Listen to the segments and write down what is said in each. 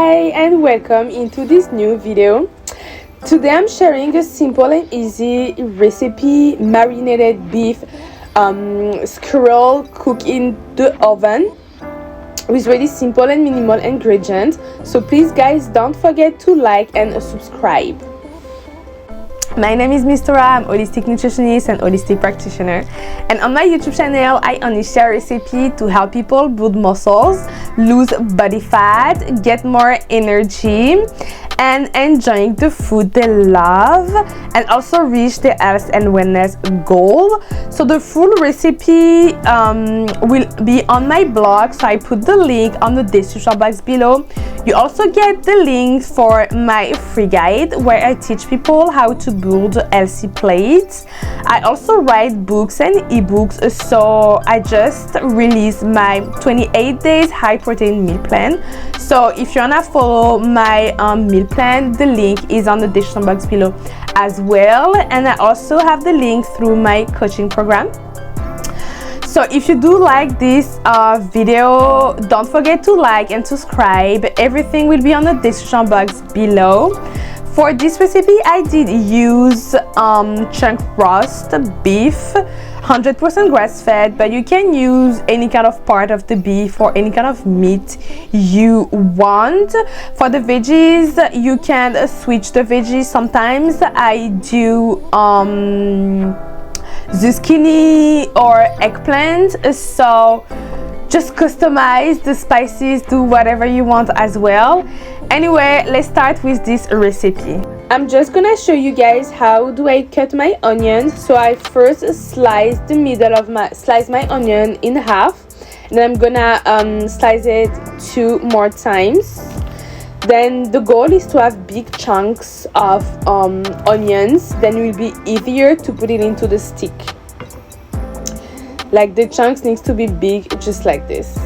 Hi and welcome into this new video. Today I'm sharing a simple and easy recipe, marinated beef squirrel cooked in the oven with really simple and minimal ingredients. So please guys, don't forget to like and subscribe. My name is Mistura. I'm holistic nutritionist and holistic practitioner, and on my YouTube channel I only share recipes to help people build muscles, lose body fat, get more energy, and enjoying the food they love, and also reach their health and wellness goal. So the full recipe will be on my blog, so I put the link on the description box below. You also get the link for my free guide where I teach people how to build healthy plates. I also write books and ebooks, so I just released my 28 days high protein meal plan. So if you wanna follow my meal plan, the link is on the description box below as well, and I also have the link through my coaching program. So if you do like this video, don't forget to like and subscribe. Everything will be on the description box below. For this recipe I did use chunk roast beef, 100% grass fed, but you can use any kind of part of the beef or any kind of meat you want. For the veggies, you can switch the veggies. Sometimes I do zucchini or eggplant, so just customize the spices, do whatever you want as well. Anyway, let's start with this recipe. I'm just gonna show you guys how do I cut my onions. So I first slice my onion in half, and then I'm gonna slice it 2 more times. Then the goal is to have big chunks of onions, then it will be easier to put it into the stick. Like the chunks needs to be big, just like this.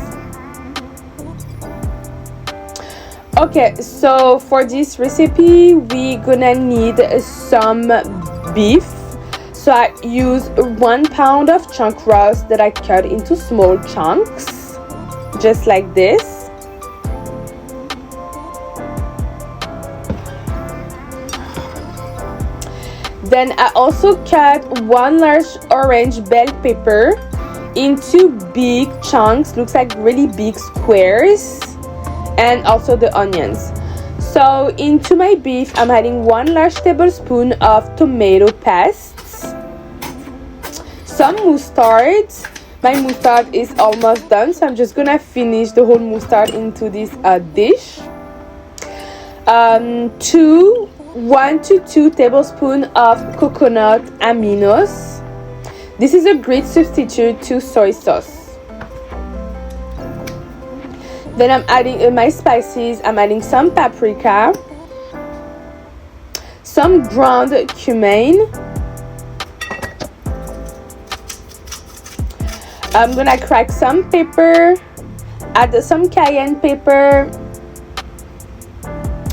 Okay, so for this recipe we're gonna need some beef. So I use 1 pound of chunk roast that I cut into small chunks, just like this. Then I also cut 1 large orange bell pepper into big chunks, looks like really big squares, and also the onions. So into my beef I'm adding 1 large tablespoon of tomato paste, some mustard. My mustard is almost done, so I'm just gonna finish the whole mustard into this dish. 1 to 2 tablespoons of coconut aminos. This is a great substitute to soy sauce. Then I'm adding my spices. I'm adding some paprika, some ground cumin. I'm gonna crack some pepper, add some cayenne pepper,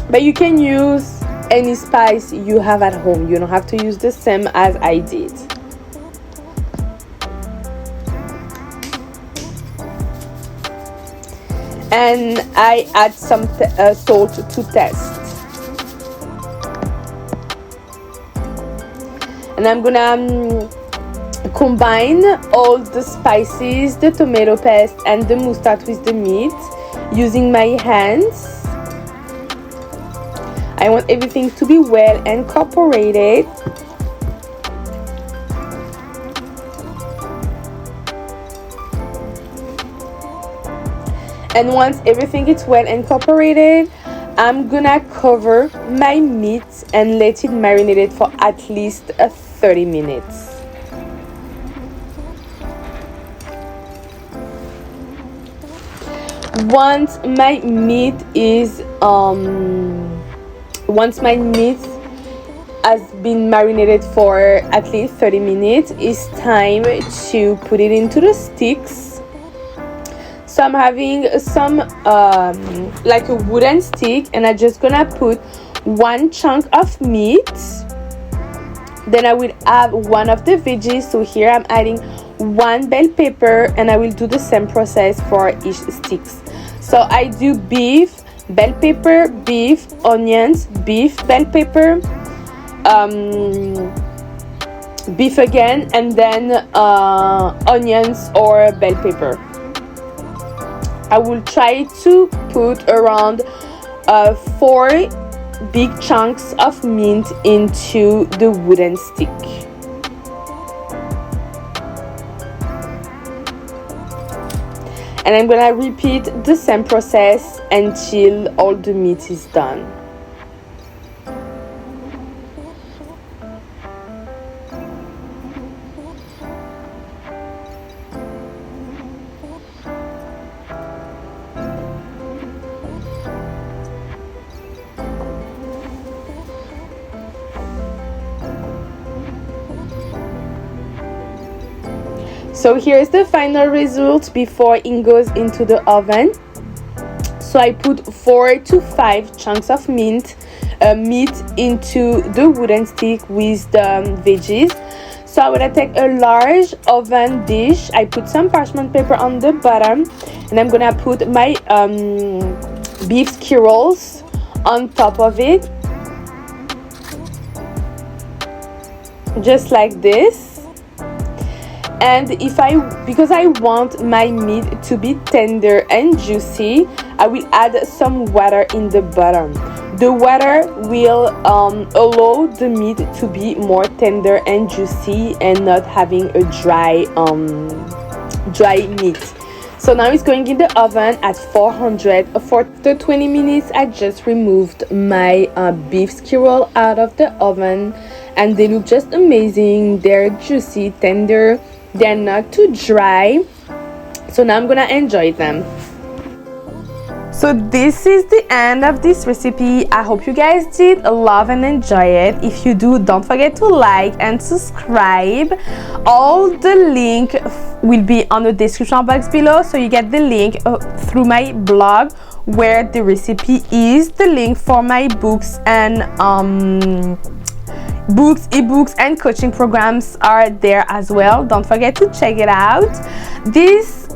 but you can use any spice you have at home. You don't have to use the same as I did. And I add some salt to taste. And I'm gonna combine all the spices, the tomato paste and the mustard with the meat using my hands. I want everything to be well incorporated. And once everything is well incorporated, I'm gonna cover my meat and let it marinate for at least 30 minutes. Once my meat has been marinated for at least 30 minutes, it's time to put it into the sticks. So I'm having some like a wooden stick, and I'm just gonna put 1 chunk of meat. Then I will add 1 of the veggies. So here I'm adding 1 bell pepper, and I will do the same process for each sticks. So I do beef, bell pepper, beef, onions, beef, bell pepper, beef again, and then onions or bell pepper. I will try to put around 4 big chunks of mint into the wooden stick. And I'm gonna repeat the same process until all the meat is done. So here's the final result before it goes into the oven. So I put 4 to 5 chunks of meat into the wooden stick with the veggies. So I'm gonna take a large oven dish. I put some parchment paper on the bottom, and I'm gonna put my beef skewers on top of it, just like this. And because I want my meat to be tender and juicy, I will add some water in the bottom. The water will allow the meat to be more tender and juicy and not having a dry meat. So now it's going in the oven at 400 for the 20 minutes. I just removed my beef skewer out of the oven, and they look just amazing. They're juicy, tender. They're not too dry, so now I'm gonna enjoy them. So this is the end of this recipe. I hope you guys did love and enjoy it. If you do, don't forget to like and subscribe. All the link will be on the description box below, so you get the link through my blog where the recipe is, the link for my books and ebooks and coaching programs are there as well. Don't forget to check it out. These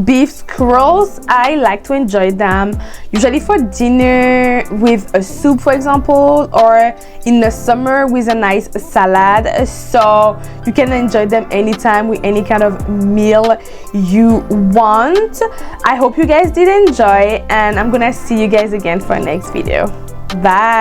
beef skewers, I like to enjoy them usually for dinner with a soup, for example, or in the summer with a nice salad. So you can enjoy them anytime with any kind of meal you want. I hope you guys did enjoy, and I'm gonna see you guys again for our next video. Bye.